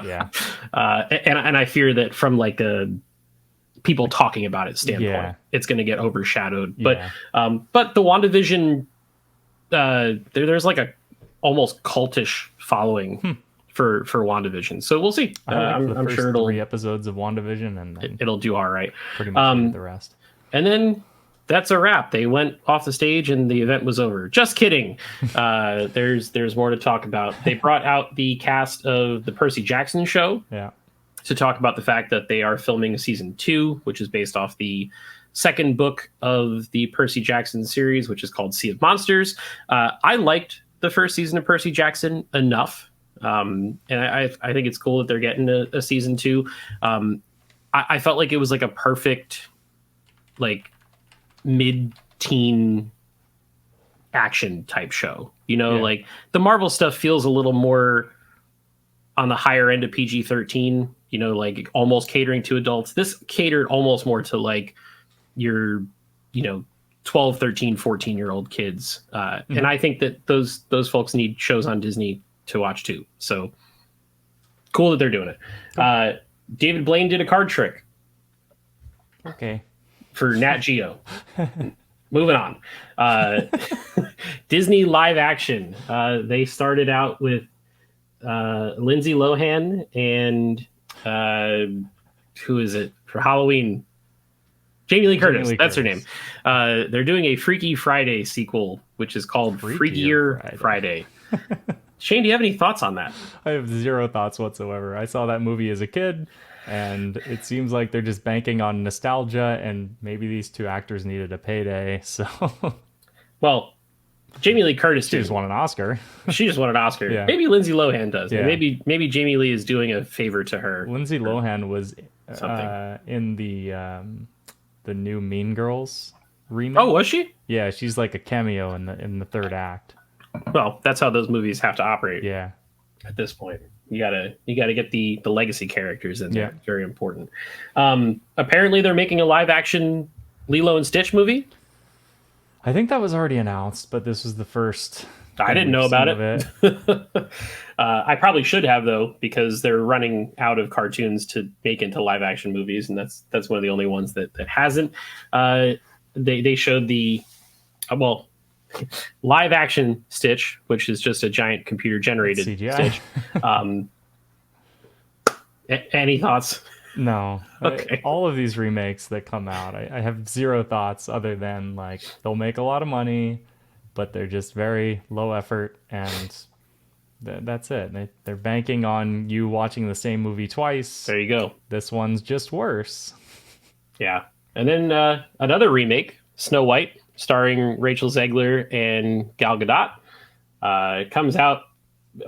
B: Yeah.
A: And I fear that from like a people talking about it standpoint, it's gonna get overshadowed. But the WandaVision, there's like a almost cultish following for WandaVision. So we'll see. I'm sure it'll
B: 3 episodes of WandaVision, and then
A: it'll do all right.
B: Pretty much the rest.
A: And then that's a wrap. They went off the stage and the event was over. Just kidding. There's more to talk about. They brought out the cast of the Percy Jackson show to talk about the fact that they are filming season 2, which is based off the second book of the Percy Jackson series, which is called Sea of Monsters. I liked the first season of Percy Jackson enough. And I think it's cool that they're getting a season 2. I felt like it was like a perfect, like, mid-teen action type show. Like the Marvel stuff feels a little more on the higher end of PG-13, like almost catering to adults. This catered almost more to like your, 12, 13, 14-year-old kids. And I think that those folks need shows on Disney to watch too. So cool that they're doing it. David Blaine did a card trick.
B: Okay.
A: For Nat Geo. Moving on. Disney live action. They started out with Lindsay Lohan and who is it for Halloween? Jamie Lee Curtis. That's her name. They're doing a Freaky Friday sequel, which is called Freakier Friday. Shane, do you have any thoughts on that?
B: I have zero thoughts whatsoever. I saw that movie as a kid, and it seems like they're just banking on nostalgia, and maybe these 2 actors needed a payday. So,
A: well, Jamie Lee Curtis
B: just won an Oscar.
A: She just won an Oscar. Yeah. Maybe Lindsay Lohan does.
B: Yeah.
A: Maybe Jamie Lee is doing a favor to her.
B: Lindsay Lohan was in the new Mean Girls remake.
A: Oh, was she?
B: Yeah, she's like a cameo in the 3rd act.
A: Well, that's how those movies have to operate.
B: Yeah.
A: At this point, you gotta get the legacy characters in there. Very important. Apparently, they're making a live action Lilo and Stitch movie.
B: I think that was already announced, but this was the first.
A: I didn't know about it. I probably should have, though, because they're running out of cartoons to make into live action movies, and that's one of the only ones that hasn't. They showed the live action Stitch, which is just a giant computer generated Stitch. Any thoughts?
B: No.
A: Okay.
B: All of these remakes that come out, I have zero thoughts other than like they'll make a lot of money, but they're just very low effort and That's it. They're banking on you watching the same movie twice.
A: There you go.
B: This one's just worse.
A: Yeah. And then another remake, Snow White, starring Rachel Zegler and Gal Gadot, comes out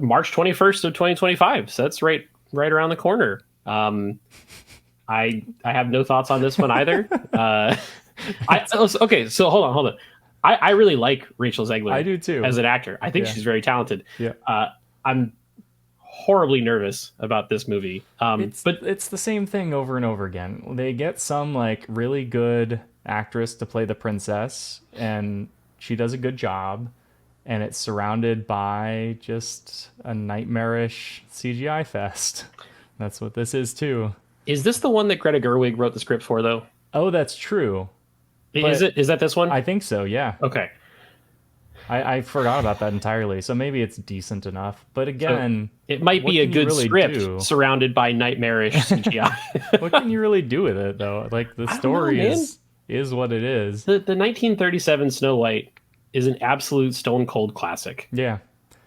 A: March 21st of 2025. So that's right around the corner. I have no thoughts on this one either. Okay, so hold on. I really like Rachel Zegler.
B: I do too.
A: As an actor. I think she's very talented.
B: Yeah.
A: I'm horribly nervous about this movie.
B: But it's the same thing over and over again. They get some like really good actress to play the princess, and she does a good job, and it's surrounded by just a nightmarish CGI fest. That's what this is too.
A: Is this the one that Greta Gerwig wrote the script for, though?
B: Oh, that's true.
A: Is it? Is that this one?
B: I think so, yeah.
A: Okay.
B: I forgot about that entirely, so maybe it's decent enough. But again...
A: So it might be a good
B: really
A: script surrounded by nightmarish CGI.
B: What can you really do with it, though? Like, the story is what it is.
A: The 1937 Snow White is an absolute stone-cold classic.
B: Yeah.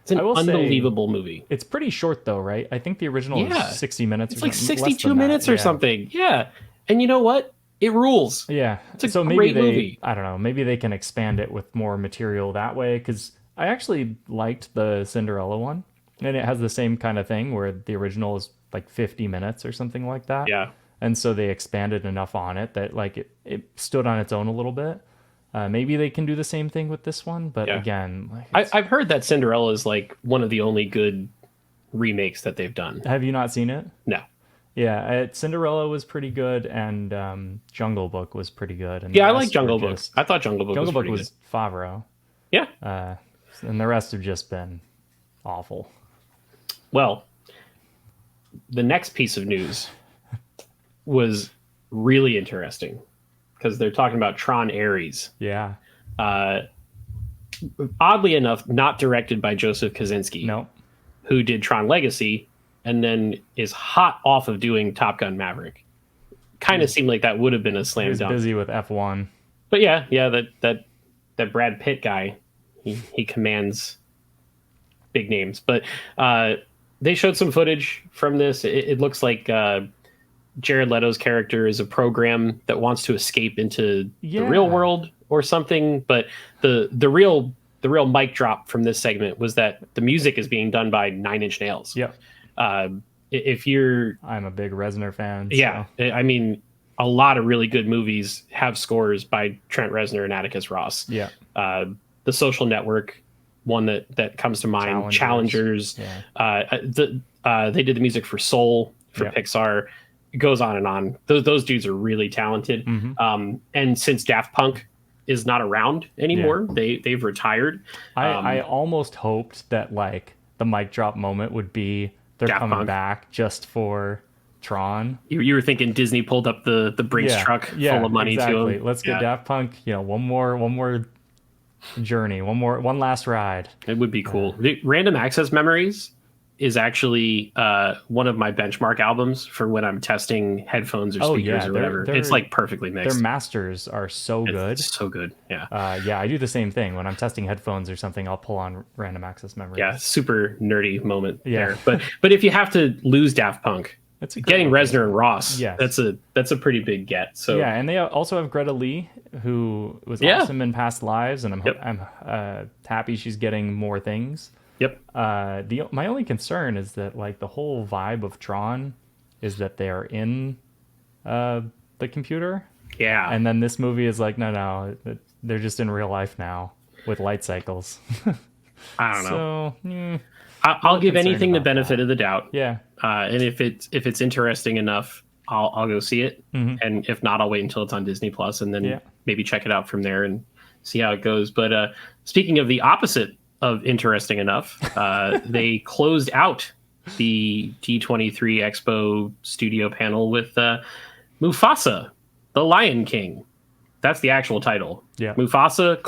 A: It's an unbelievable movie.
B: It's pretty short, though, right? I think the original is 60 minutes.
A: It's like 62 minutes or something. Yeah. And you know what? It rules.
B: Yeah.
A: It's a great movie.
B: I don't know. Maybe they can expand it with more material that way, because I actually liked the Cinderella one. And it has the same kind of thing where the original is like 50 minutes or something like that.
A: Yeah.
B: And so they expanded enough on it that like it stood on its own a little bit. Maybe they can do the same thing with this one, but again, like
A: I've heard that Cinderella is like one of the only good remakes that they've done.
B: Have you not seen it?
A: No.
B: Yeah, Cinderella was pretty good, and Jungle Book was pretty good. And
A: I like Jungle Book. I thought Jungle Book
B: was Favreau.
A: Yeah.
B: And the rest have just been awful.
A: Well, the next piece of news was really interesting because they're talking about Tron Ares.
B: Yeah.
A: Oddly enough, not directed by Joseph Kosinski.
B: No.
A: Who did Tron Legacy and then is hot off of doing Top Gun Maverick. Kind of seemed like that would have been a slam dunk.
B: He was busy with F1.
A: But yeah, that Brad Pitt guy, he commands big names. But they showed some footage from this. It looks like Jared Leto's character is a program that wants to escape into the real world or something. But the real mic drop from this segment was that the music is being done by Nine Inch Nails.
B: Yeah.
A: I'm
B: a big Reznor fan.
A: Yeah. So. I mean, a lot of really good movies have scores by Trent Reznor and Atticus Ross.
B: Yeah.
A: The Social Network, one that comes to mind. Challengers. Yeah. They did the music for Soul for Pixar. It goes on and on. Those dudes are really talented. Mm-hmm. And since Daft Punk is not around anymore, they've retired.
B: I almost hoped that like the mic drop moment would be they're
A: Daft
B: coming
A: Punk.
B: Back just for Tron.
A: You were thinking Disney pulled up the Brinks truck full of money to them.
B: Let's get Daft Punk. One more journey, one last ride.
A: It would be cool. Random Access Memories is actually one of my benchmark albums for when I'm testing headphones or speakers or whatever. It's like perfectly mixed.
B: Their masters are so good.
A: It's so good. Yeah.
B: I do the same thing when I'm testing headphones or something. I'll pull on Random Access Memories.
A: Yeah, super nerdy moment there. But if you have to lose Daft Punk, getting Reznor and Ross, that's a pretty big get. So
B: yeah, and they also have Greta Lee, who was awesome in past lives, and I'm happy she's getting more things.
A: Yep.
B: My only concern is that like the whole vibe of Tron is that they are in the computer.
A: Yeah.
B: And then this movie is like, no, they're just in real life now with light cycles.
A: I don't know.
B: So
A: I'll give anything the benefit of the doubt.
B: Yeah.
A: And if it's interesting enough, I'll go see it. Mm-hmm. And if not, I'll wait until it's on Disney Plus and then maybe check it out from there and see how it goes. But speaking of the opposite of interesting enough, they closed out the D23 Expo studio panel with Mufasa, the Lion King. That's the actual title.
B: Yeah.
A: Mufasa,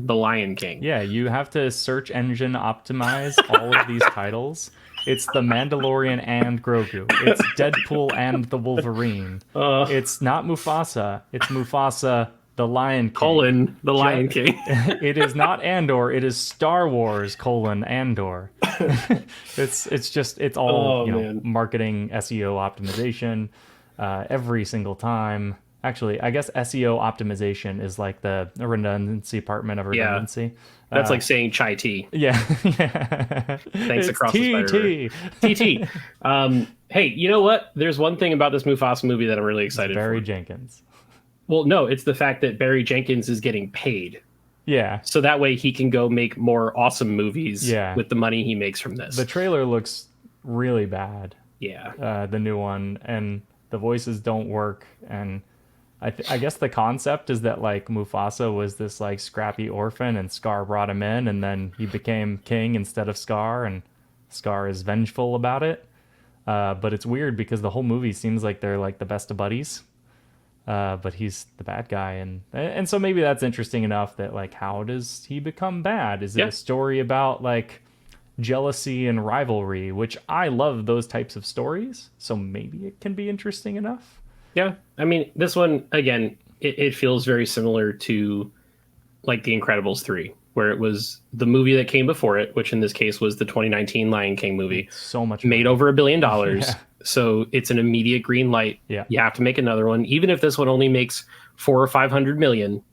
A: the Lion King.
B: Yeah, you have to search engine optimize all of these titles. It's The Mandalorian and Grogu. It's Deadpool and the Wolverine. It's not Mufasa. It's Mufasa, the Lion King.
A: The Lion King.
B: It is not Andor. It is Star Wars, Andor. It's all,
A: Oh man.
B: marketing, SEO optimization, every single time. Actually, I guess SEO optimization is like the redundancy department of
A: Yeah.
B: redundancy.
A: That's like saying chai tea.
B: Yeah, yeah.
A: Thanks
B: It's
A: across the Spider-Verse.
B: TT.
A: TT. Hey, you know what? There's one thing about this Mufasa movie that I'm really
B: It's
A: excited
B: Barry
A: for.
B: Jenkins.
A: Well, no, it's the fact that Barry Jenkins is getting paid.
B: Yeah,
A: So that way he can go make more awesome movies
B: yeah.
A: with the money he makes from this.
B: The trailer looks really bad.
A: Yeah.
B: The new one, and the voices don't work. And I guess the concept is that like Mufasa was this like scrappy orphan, and Scar brought him in, and then he became king instead of Scar, and Scar is vengeful about it. But it's weird because the whole movie seems like they're like the best of buddies. But he's the bad guy, and so maybe that's interesting enough that like how does he become bad? Is it a story about like jealousy and rivalry, which I love those types of stories, so maybe it can be interesting enough.
A: Yeah. I mean, this one, again, it feels very similar to like The Incredibles 3, where it was the movie that came before it, which in this case was the 2019 Lion King movie.
B: So much
A: made
B: money.
A: over $1 billion.
B: Yeah.
A: So it's an immediate green light.
B: Yeah.
A: You have to make another one. Even if this one only makes 400 or 500 million,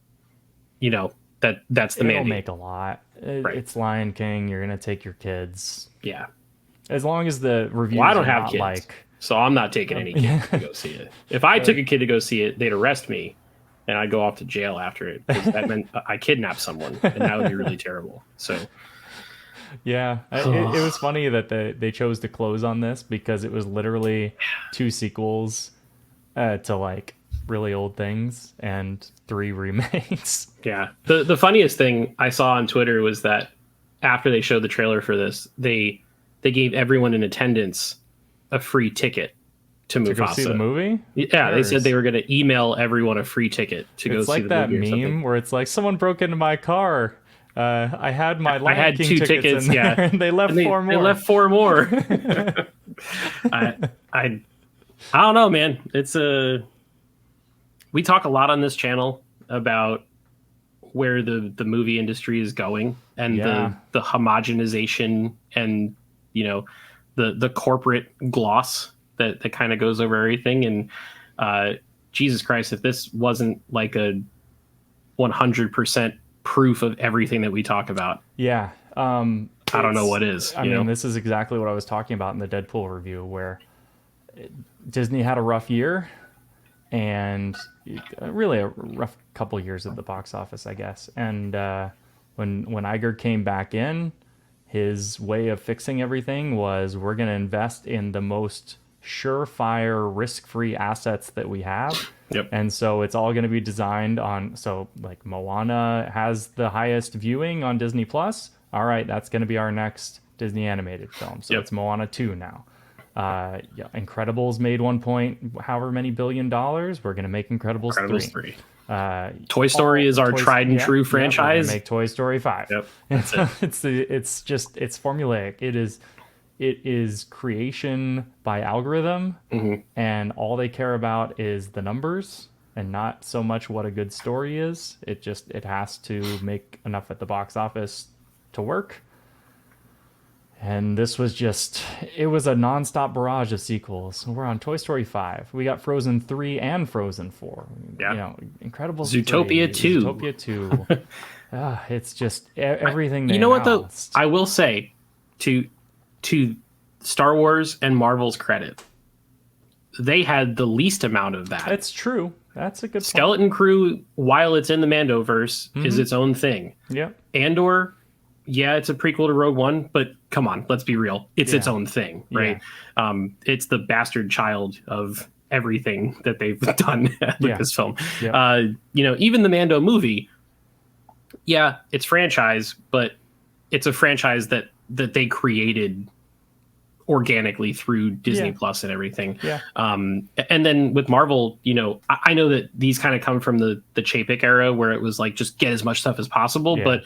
A: that's the
B: It'll
A: mandate.
B: make a lot.
A: Right.
B: It's Lion King. You're gonna take your kids.
A: Yeah.
B: As long as the reviews
A: Well, I don't
B: are
A: have
B: not
A: kids,
B: like
A: so I'm not taking any kids to go see it. If I took a kid to go see it, they'd arrest me, and I'd go off to jail after it, because that meant I kidnapped someone, and that would be really terrible. So
B: yeah, it was funny that they chose to close on this because it was literally 2 sequels to like really old things and 3 remakes.
A: yeah, the funniest thing I saw on Twitter was that after they showed the trailer for this, they gave everyone in attendance a free ticket to Mufasa.
B: To go see the movie?
A: Yeah, they said they were going to email everyone a free ticket to go
B: It's
A: see
B: like
A: the
B: that
A: movie or
B: meme
A: something.
B: where it's like someone broke into my car. I had my
A: I
B: Lion
A: had
B: King
A: 2 tickets,
B: in
A: yeah,
B: there, and they left
A: And
B: 4 more.
A: They left 4 more. I don't know, man. We talk a lot on this channel about where the movie industry is going, and the homogenization, and the corporate gloss that kind of goes over everything. And Jesus Christ, if this wasn't like a 100% proof of everything that we talk about,
B: Yeah.
A: I don't know what is.
B: I mean, this is exactly what I was talking about in the Deadpool review, where Disney had a rough year, and really a rough couple years at the box office, I guess. And when Iger came back in, his way of fixing everything was, we're going to invest in the most surefire, risk-free assets that we have.
A: Yep.
B: And so it's all going to be designed on, so like Moana has the highest viewing on Disney Plus. All right, that's going to be our next Disney animated film. So it's Moana 2 now. Incredibles made however many $billion. We're going to make Incredibles 3.
A: Toy Story is our tried and true franchise.
B: Make Toy Story 5.
A: Yep, that's it.
B: It's formulaic. It is creation by algorithm, and all they care about is the numbers and not so much what a good story is. It has to make enough at the box office to work. And this was it was a nonstop barrage of sequels. We're on Toy Story 5. We got Frozen 3 and Frozen 4.
A: Yeah.
B: Incredibles
A: Zootopia
B: 3,
A: 2.
B: Zootopia 2. It's just everything they
A: You know what, though?
B: announced.
A: I will say, to Star Wars and Marvel's credit, they had the least amount of that.
B: That's true. That's a good point.
A: Skeleton Crew, while it's in the Mandoverse, is its own thing.
B: Yeah.
A: Andor, yeah, it's a prequel to Rogue One, but come on, let's be real. It's its own thing, right? Yeah. It's the bastard child of everything that they've done with this film. Yeah. Even the Mando movie, yeah, it's franchise, but it's a franchise that they created organically through Disney Plus and everything.
B: Yeah.
A: And then with Marvel, I know that these kind of come from the Chapek era, where it was like, just get as much stuff as possible, but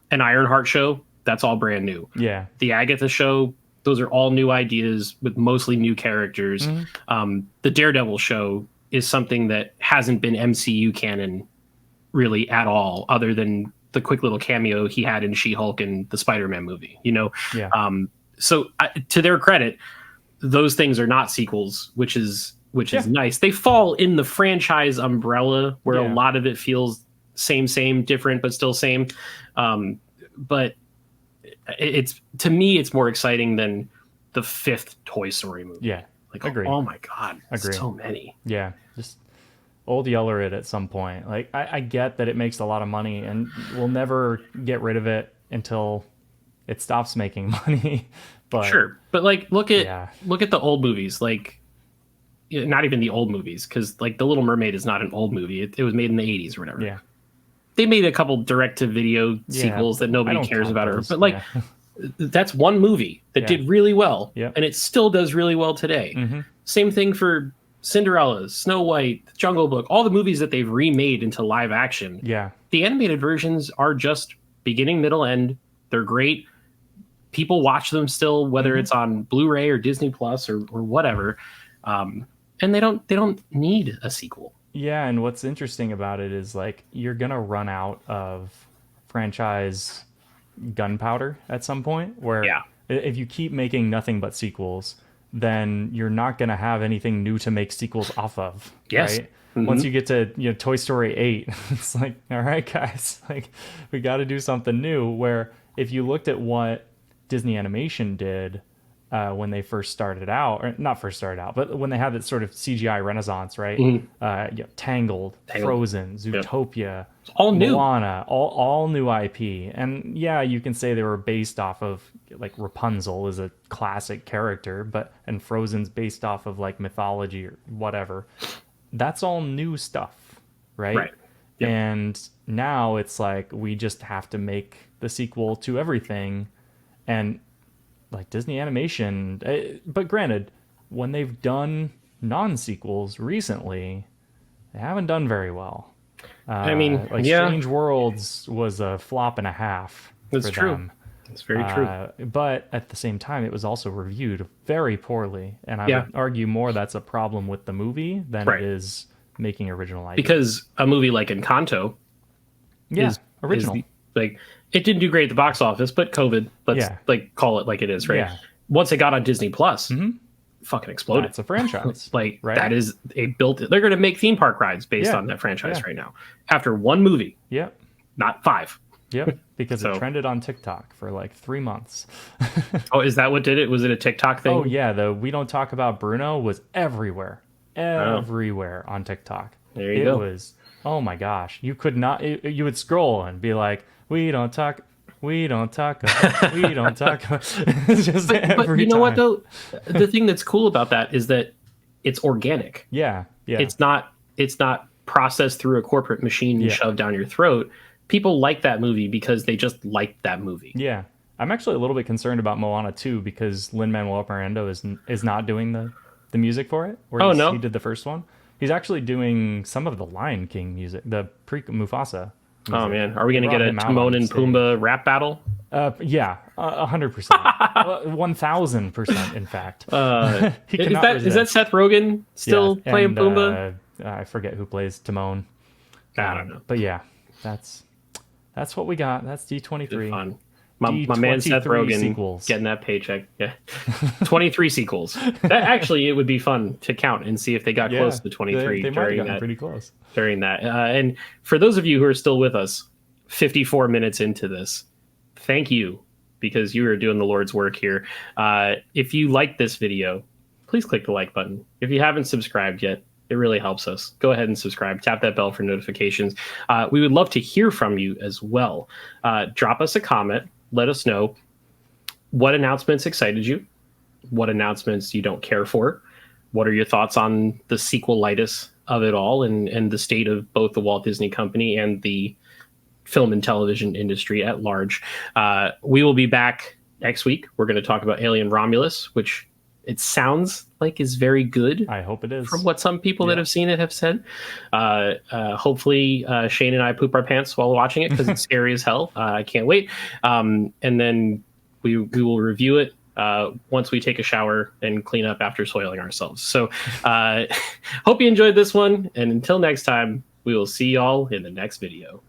A: an Ironheart show, that's all brand new.
B: Yeah.
A: The Agatha show, those are all new ideas with mostly new characters. The Daredevil show is something that hasn't been MCU canon really at all, other than the quick little cameo he had in She-Hulk and the Spider-Man movie. So to their credit, those things are not sequels, which is nice. They fall in the franchise umbrella where a lot of it feels same, different, but still same. But it's, to me, it's more exciting than the 5th Toy Story movie.
B: Yeah.
A: Like,
B: Agree.
A: oh my God,
B: Agree.
A: so many.
B: Yeah. Just old yeller it at some point. Like, I get that it makes a lot of money and we'll never get rid of it until it stops making money. But
A: sure. But like, look at the old movies. Like, not even the old movies, because like The Little Mermaid is not an old movie. It was made in the 80s or whatever.
B: Yeah.
A: They made a couple direct-to-video sequels that nobody cares about.
B: Those.
A: But like, that's one movie that did really well, and it still does really well today.
B: Mm-hmm.
A: Same thing for Cinderella, Snow White, The Jungle Book, all the movies that they've remade into live action.
B: Yeah. The
A: animated versions are just beginning, middle, end. They're great. People watch them still, whether it's on Blu-ray or Disney Plus or whatever. And they don't need a sequel.
B: Yeah, and what's interesting about it is like you're gonna run out of franchise gunpowder at some point. Where if you keep making nothing but sequels, then you're not gonna have anything new to make sequels off of.
A: Yes.
B: Right? Once you get to Toy Story 8, it's like, all right, guys, like we got to do something new. Where if you looked at what Disney Animation did when they first started out, or not first started out, but when they had that sort of CGI renaissance, right? Tangled, Frozen, Zootopia,
A: all new,
B: Moana, all new IP. And yeah, you can say they were based off of like Rapunzel is a classic character, and Frozen's based off of like mythology or whatever. That's all new stuff, right? Yep. And now it's like we just have to make the sequel to everything. And like Disney Animation, but granted, when they've done non-sequels recently, they haven't done very well.
A: I mean,
B: Strange Worlds was a flop and a half.
A: That's true.
B: Them.
A: That's very true.
B: But at the same time, it was also reviewed very poorly, and I would argue more that's a problem with the movie than it is making original IP.
A: Because a movie like Encanto, is
B: original.
A: Like, it didn't do great at the box office, but COVID, let's like call it like it is, right?
B: Yeah.
A: Once it got on Disney Plus, fucking exploded.
B: It's a franchise.
A: That is a they're going to make theme park rides based on that franchise right now. After one movie.
B: Yep.
A: Not 5.
B: Yep. Because it trended on TikTok for like 3 months.
A: Oh, is that what did it? Was it a TikTok thing?
B: Oh, yeah. The We Don't Talk About Bruno was everywhere. Everywhere on TikTok.
A: There you go.
B: It was, oh my gosh. You could not, you would scroll and be like, we don't talk about, we don't talk about. It's just
A: but you know what, though? The thing that's cool about that is that it's organic.
B: Yeah.
A: It's not processed through a corporate machine and shoved down your throat. People like that movie because they just like that movie.
B: Yeah. I'm actually a little bit concerned about Moana 2 because Lin-Manuel Miranda is not doing the music for it. Whereas he did the first one. He's actually doing some of the Lion King music, the pre-Mufasa.
A: Oh man, are we going to get a Timon and Pumbaa rap battle?
B: Yeah, 100%, 1000%, in fact.
A: Is that Seth Rogen still playing Pumbaa?
B: I forget who plays Timon.
A: I don't know,
B: but yeah, that's what we got. That's D23.
A: Fun. My man Seth Rogen
B: sequels.
A: Getting that paycheck. Yeah, 23 sequels. That actually, it would be fun to count and see if they got close to 23.
B: They might have gotten pretty close
A: during that. And for those of you who are still with us, 54 minutes into this, thank you, because you are doing the Lord's work here. If you like this video, please click the like button. If you haven't subscribed yet, it really helps us. Go ahead and subscribe. Tap that bell for notifications. We would love to hear from you as well. Drop us a comment. Let us know what announcements excited you, what announcements you don't care for, what are your thoughts on the sequelitis of it all and the state of both the Walt Disney Company and the film and television industry at large. We will be back next week. We're going to talk about Alien Romulus, which it sounds like is very good.
B: I hope it is.
A: From what some people that have seen it have said. Hopefully Shane and I poop our pants while watching it because it's scary as hell. I can't wait. And then we will review it once we take a shower and clean up after soiling ourselves. So hope you enjoyed this one. And until next time, we will see y'all in the next video.